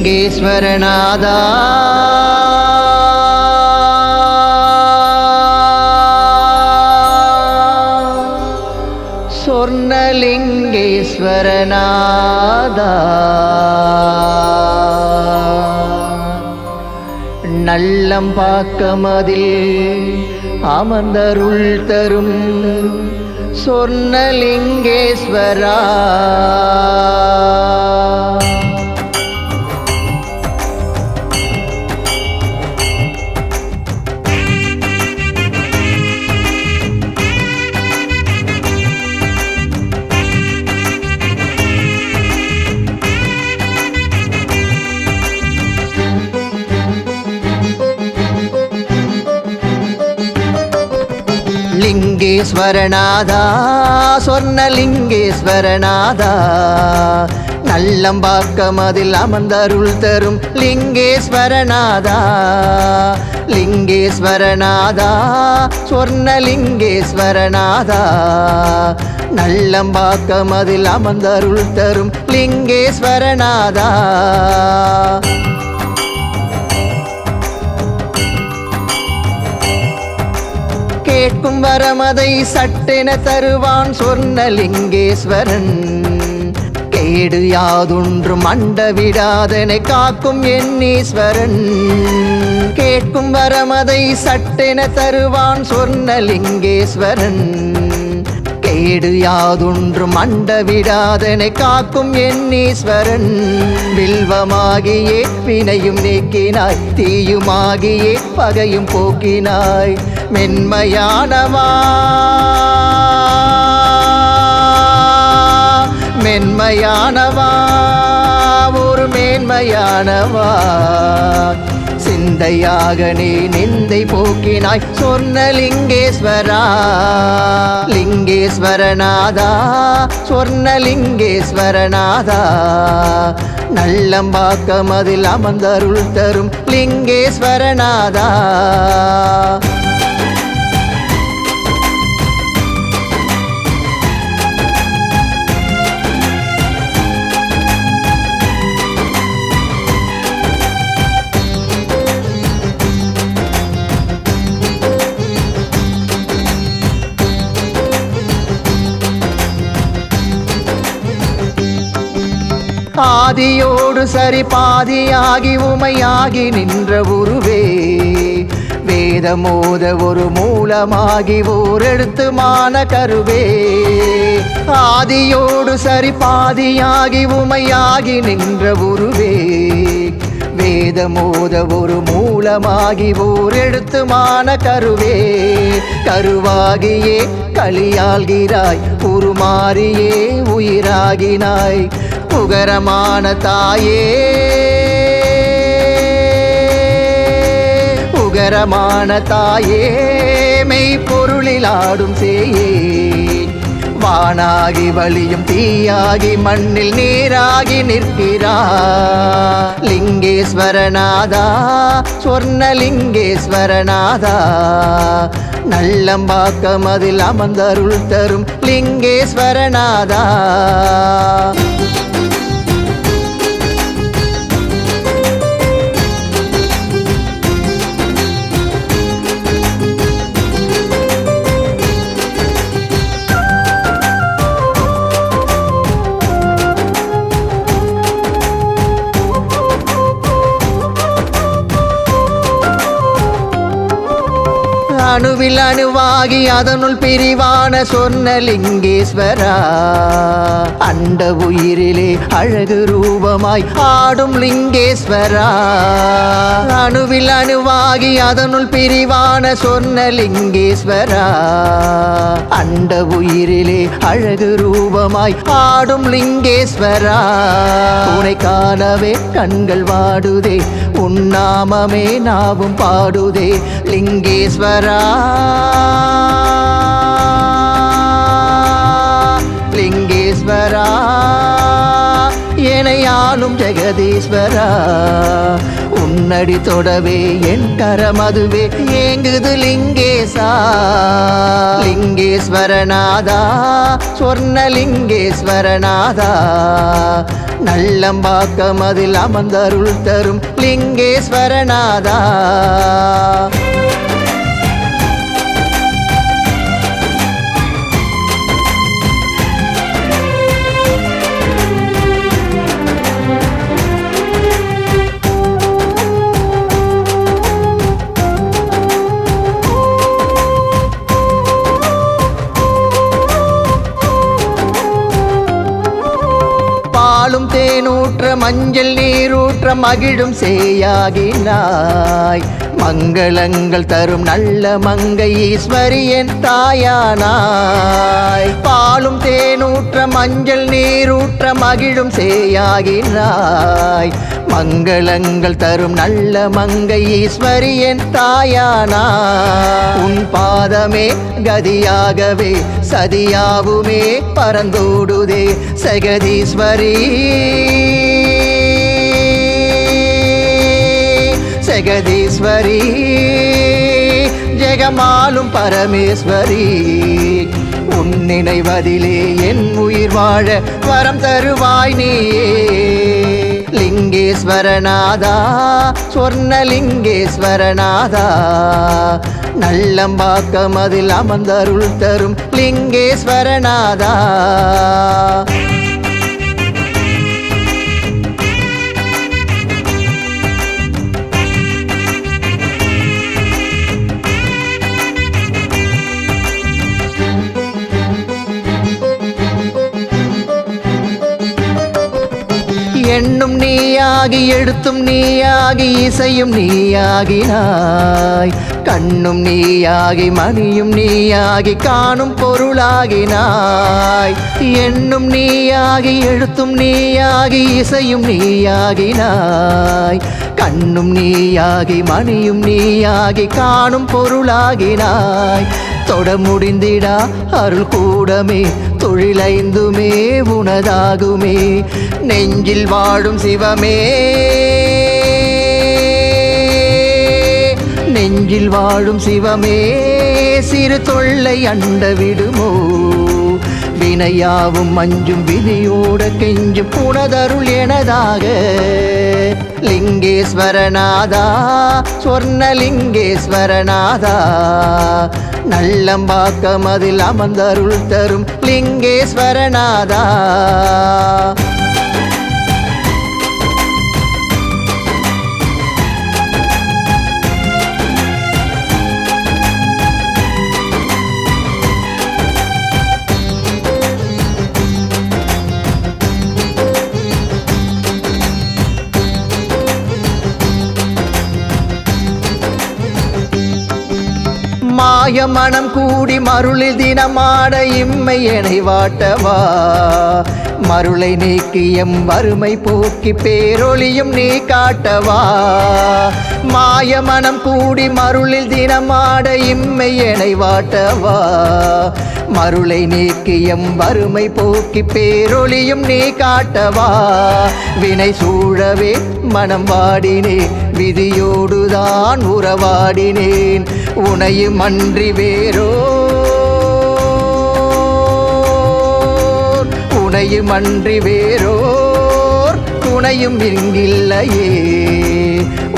லிங்கேஸ்வரநாதா சொர்ணலிங்கேஸ்வரநாதா நல்லம்பாக்கமதில் அமர்ந்தருள் தரும் சொர்ணலிங்கேஸ்வரா லிங்கேஸ்வரநாதா சொர்ணலிங்கேஸ்வரநாதா நல்லம்பாக்கமதில் அமர்ந்தருள் தரும் லிங்கேஸ்வரநாதா லிங்கேஸ்வரநாதா சொர்ணலிங்கேஸ்வரநாதா நல்லம்பாக்கமதில் அமர்ந்தருள் தரும் லிங்கேஸ்வரநாதா கேட்கும் வரமதை சட்டென தருவான் சொர்ணலிங்கேஸ்வரன் கேடு யாதொன்றும் மண்ட விடாதனை காக்கும் எண்ணீஸ்வரன் கேட்கும் வரமதை சட்டென தருவான் சொர்ணலிங்கேஸ்வரன் கேடு யாதொன்றும் மண்ட விடாதனை காக்கும் எண்ணீஸ்வரன் வில்வமாகியே வினையும் நீக்கினாய் தீயுமாகியே பகையும் போக்கினாய் மென்மையானவா மென்மையானவா ஒரு மேன்மையானவா சிந்தையாக நீ நிந்தை போக்கினாய் சொர்ணலிங்கேஸ்வரா லிங்கேஸ்வரநாதா சொர்ணலிங்கேஸ்வரநாதா நல்லம்பாக்கமதில் அமர்ந்தருள் தரும் லிங்கேஸ்வரநாதா ஆதியோடு சரி பாதியாகி உமையாகி நின்ற உருவே வேதமோத ஒரு மூலமாகி ஓரெடுத்து மான கருவே ஆதியோடு சரி பாதியாகி உமையாகி நின்ற உருவே வேதமோத ஒரு மூலமாகி ஓரெடுத்து மான கருவே கருவாகியே களியாள்கிறாய் உருமாறியே உயிராகினாய் உகரமான தாயே உகரமான தாயே மெய்ப்பொருளில் ஆடும் சேயே வானாகி வழியும் தீயாகி மண்ணில் நீராகி நிற்கிறாய் லிங்கேஸ்வரநாதா சொர்ணலிங்கேஸ்வரநாதா நல்லம்பாக்கமதில் அமர்ந்தருள் தரும் லிங்கேஸ்வரநாதா அணுவில் அணுவாகி அதனுள் பிரிவான சொர்ணலிங்கேஸ்வரா அண்ட உயிரிலே அழகு ரூபமாய் ஆடும் லிங்கேஸ்வரா அணுவில் அணுவாகி அதனுள் பிரிவான சொர்ணலிங்கேஸ்வரா அண்ட உயிரிலே அழகு ரூபமாய் ஆடும் லிங்கேஸ்வரா உனை காணவே கண்கள் வாடுதே உன்னாமமே நாவும் பாடுதே லிங்கேஸ்வரா லிங்கேஸ்வரா எனையாளும் ஜெகதீஸ்வரா உன்னடி தொடவே என் கரமதுவே ஏங்குது லிங்கேசா லிங்கேஸ்வரநாதா சொர்ணலிங்கேஸ்வரநாதா நல்லம்பாக்கம் அதில் அமர்ந்தருள் தரும் லிங்கேஸ்வரநாதா. பாலும் தேனூற்ற மஞ்சள் நீரூற்ற மகிழும் சேயாகினாய். மங்களங்கள் தரும் நல்ல மங்கை ஈஸ்வரி என் தாயானாய். பாலும் தேனூற்ற மஞ்சள் நீரூற்ற மகிழும் சேயாகினாய். மங்களங்கள் தரும் நல்ல மங்கை ஈஸ்வரி என் தாயானாய். உன் பாதமே கதியாகவே சதியாவுமே பரந்தோடுதே ஜெகதீஸ்வரி. ஜெகதீஸ்வரி ஜெகமாலும் பரமேஸ்வரி. உன் நினைவதிலே என் உயிர் வாழ வரம் தருவாய் நீயே. லிங்கேஸ்வரநாதா சொர்ணலிங்கேஸ்வரநாதா. நல்லம்பாக்கம் அதில் அமர்ந்தருள் தரும் லிங்கேஸ்வரநாதா. எண்ணும் நீயாகி எழுத்தும் நீயாகி இசையும் நீயாகினாய். கண்ணும் நீயாகி மணியும் நீயாகி காணும் பொருளாகினாய். எண்ணும் நீயாகி எழுத்தும் நீயாகி இசையும் நீயாகினாய். கண்ணும் நீயாகி மணியும் நீயாகி காணும் பொருளாகினாய். தொட முடிந்திடா அருள் கூடமே தொழிலைந்துமே உனதாகுமே. நெஞ்சில் வாழும் சிவமே நெஞ்சில் வாழும் சிவமே சிறு தொல்லை அண்ட விடுமோ. வினையாவும் மஞ்சும் விதியோட கெஞ்சும் புனதருள் எனதாக. லிங்கேஸ்வரநாதா சொர்ணலிங்கேஸ்வரநாதா. நல்லம்பாக்கம் அதில் அமர்ந்தருள் தரும் லிங்கேஸ்வரநாதா. மாய மனம் கூடி மருளில் தினமாட இம்மை எனை வாட்டவா. மருளை நீக்கி எம் வறுமை போக்கி பேரொளியும் நீ காட்டவா. மாய மனம் கூடி மருளில் தினமாட இம்மை எனை வாட்டவா. மருளை நீக்கி எம் வறுமை போக்கி பேரொளியும் நீ காட்டவா. வினை சூழவே மனம் வாடினேன் விதியோடுதான் உறவாடினேன். உனையும் அன்றி வேறோ உனையும் அன்றி வேறோர் துணையும் இங்கில்லையே.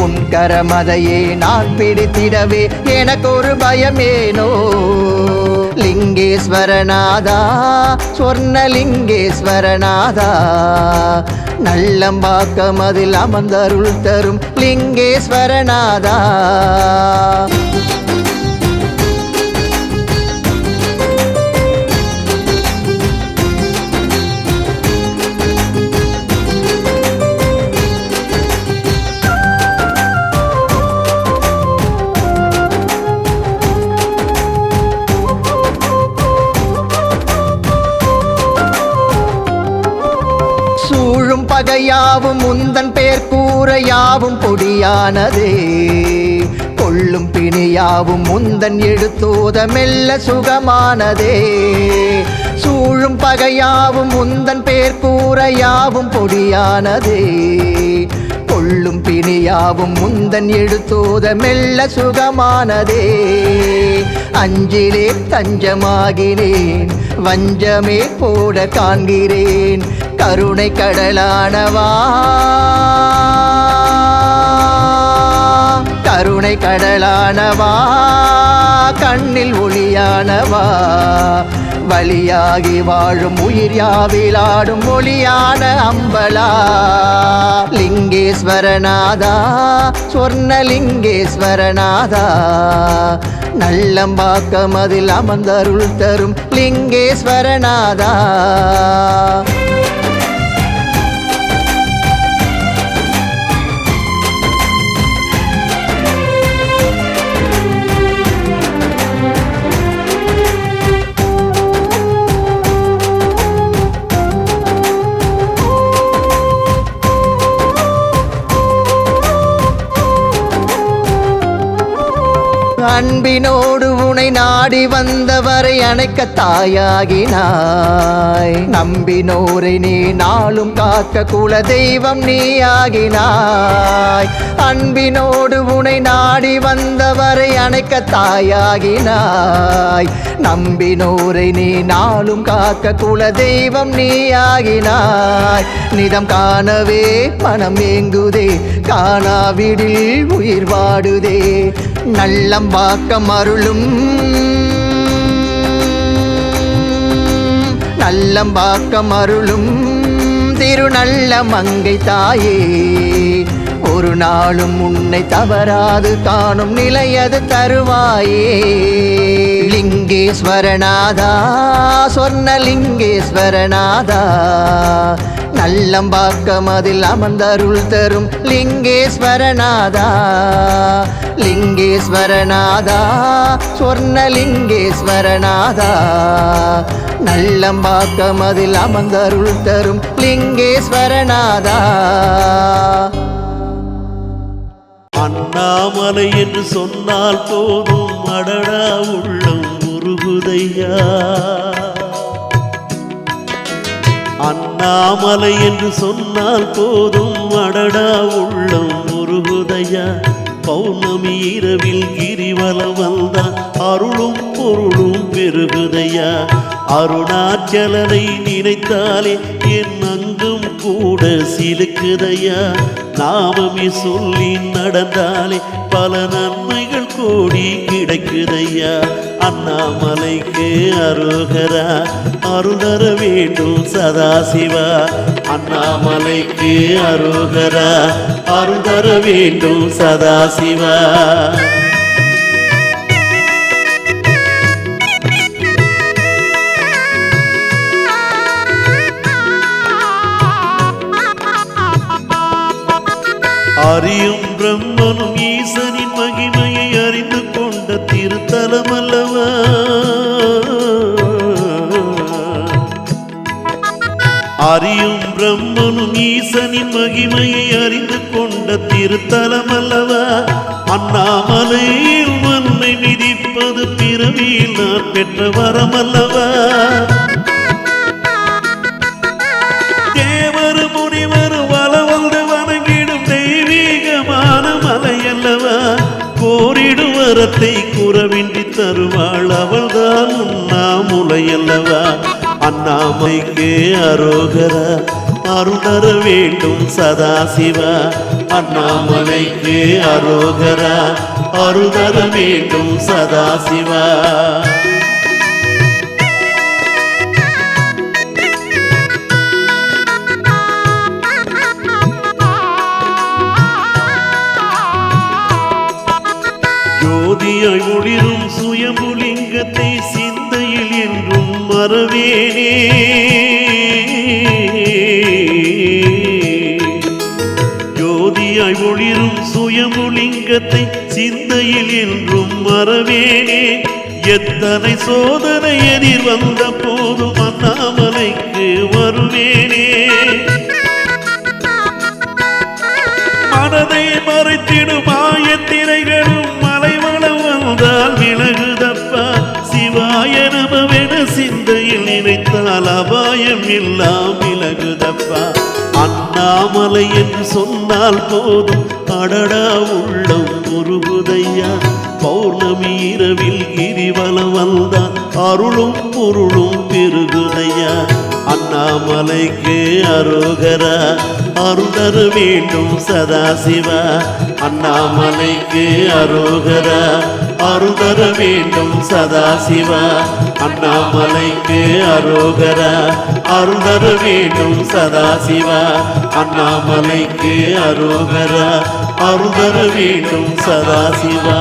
உன் கரமதையே நான் பிடித்திடவே எனக்கொரு பயமேனோ. லிங்கேஸ்வரநாதா சொர்ணலிங்கேஸ்வரநாதா. நல்லம்பாக்கம் அதில் அமர்ந்தருள் தரும் லிங்கேஸ்வரநாதா. சூழும் பகையாவும் உந்தன் பேர் கூற யாவும் பொடியானதே. கொள்ளும் பிணியாவும் முந்தன் எடுத்தோத மெல்ல சுகமானதே. சூழும் பகையாவும் முந்தன் பேர் கூற யாவும் பொடியானதே. கொள்ளும் பிணியாவும் முந்தன் எடுத்தோத மெல்ல சுகமானதே. அஞ்சிலே தஞ்சமாகினேன் வஞ்சமே போட காண்கிறேன். கருணை கடலானவா கருணை கடலானவா கண்ணில் ஒளியானவா வழியாகி வாழும் உயிர் யாவிலாடும் ஒளியான அம்பலா லிங்கேஸ்வரநாதா சொர்ணலிங்கேஸ்வரநாதா நல்லம்பாக்கம் அதில் அமர்ந்தருள் தரும் லிங்கேஸ்வரநாதா அன்பினோடு உனை நாடி வந்தவரை அணைக்க தாயாகினாய் நம்பினோரை நீ நாளும் காக்க குல தெய்வம் நீ ஆகினாய் அன்பினோடு உனை நாடி வந்தவரை அணைக்க தாயாகினாய் நம்பினோரை நீ நாளும் காக்க குல தெய்வம் நீ ஆகினாய் நிதம் காணவே மனம் ஏங்குதே காணாவிடில் உயிர் வாடுதே நல்லம்பாக்கம் அருளும் நல்லம்பாக்கம் அருளும் திருநல்ல மங்கை தாயே ஒரு நாளும் உன்னை தவறாது காணும் நிலையது தருவாயே லிங்கேஸ்வரநாதா சொர்ணலிங்கேஸ்வரநாதா நல்லம்பாக்கம் அதில் அமர்ந்தருள் தரும் லிங்கேஸ்வரநாதா லிங்கேஸ்வரநாதா சொர்ணலிங்கேஸ்வரநாதா நல்லம்பாக்கம் அதில் அமர்ந்தருள் தரும் லிங்கேஸ்வரநாதா அண்ணாமலை என்று சொன்னால் போதும் அடடா உள்ளம் உருகுதையா அண்ணாமலை என்று சொன்னால் போதும் அடடா உள்ளம் உருகுதையா பௌர்ணமி இரவில் கிரிவலம் வந்தால் அருளும் பொருளும் பெருகுதையா அருணாச்சலனை நினைத்தாலே என் அங்கும் கூட சிலுக்குதையா நாமமே சொல்லி நடந்தாலே பல நன்மைகள் கோடி கிடைக்குதையா அண்ணாமலைக்கு அருகரா அருளர வேண்டும் சதாசிவா அண்ணாமலைக்கு அருகரா அருளர வேண்டும் சதாசிவா அறியும் பிரம்மனும் ஈசனின் மகிமையை அறிந்து கொண்ட திருத்தலம் அல்லவா அறியும் பிரம்மனும் ஈசனின் மகிமையை அறிந்து கொண்ட திருத்தலம் அல்லவா அண்ணாமலையில் மண்ணை மிதிப்பது பிறவியில் நான் பெற்ற வரம் அல்லவா தேவர் முனிவர் வளவந்து வணங்கிடும் தெய்வீகமான மலை அல்லவா கோரிடும் வரத்தை குறவின்றி தருவாள் அவள்தான் உண்ணாமுலை அல்லவா அண்ணாமலைக்கு அரோகரா அருளர வேண்டும் சதாசிவா அண்ணாமலைக்கு அரோகரா அருளர வேண்டும் சதாசிவா ஜோதியாய் ஒளிரும் சுயம்புலிங்கத்தை சிந்தையில் என்றும் மறவேனே ஜோதியாய் ஒளிரும் சுயம்புலிங்கத்தை சிந்தையில் என்றும் மறவேனே எத்தனை சோதனை எதிர் வந்த போதும் அண்ணாமலைக்கு வருவேனே மனதை மறைத்திடும் மாயத்திரைகளும் மலைவளம் வந்தால் விலகுதப்பா சிவாய நமவென சிந்தையில் நினைத்தால் அபாயம் எல்லாம் விலகுதப்பா அண்ணாமலை என்று சொன்னால் போதும் அடடா உள்ளம் உருகுதையா பௌர்ணமி இரவில் கிரிவலம் வந்தால் அருளும் பொருளும் பெருகுதையா அண்ணாமலைக்கு அரோகரா அருளர வேண்டும் சதாசிவா அண்ணாமலைக்கு அரோகரா அருளர வேண்டும் சதாசிவா அண்ணாமலைக்கு அரோகரா அருளர வேண்டும் சதாசிவா அண்ணாமலைக்கு அரோகரா அருளர வேண்டும் சதாசிவா.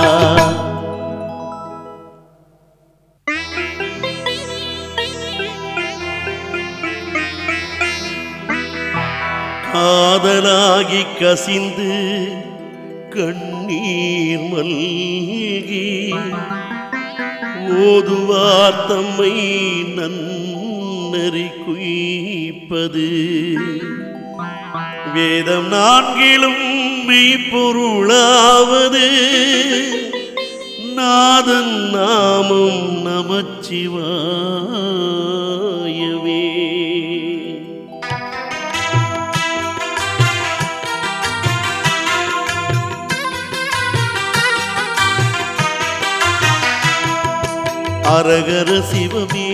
காதலாகி கசிந்து கண்ணீர் மல்கி ஓதுவார் தம்மை நன்னறி குய்ப்பது வேதம் நான்கிலும் மெய்ப்பொருளாவது நாதன் நாமம் நமச்சிவாயவே. அரகர சிவமே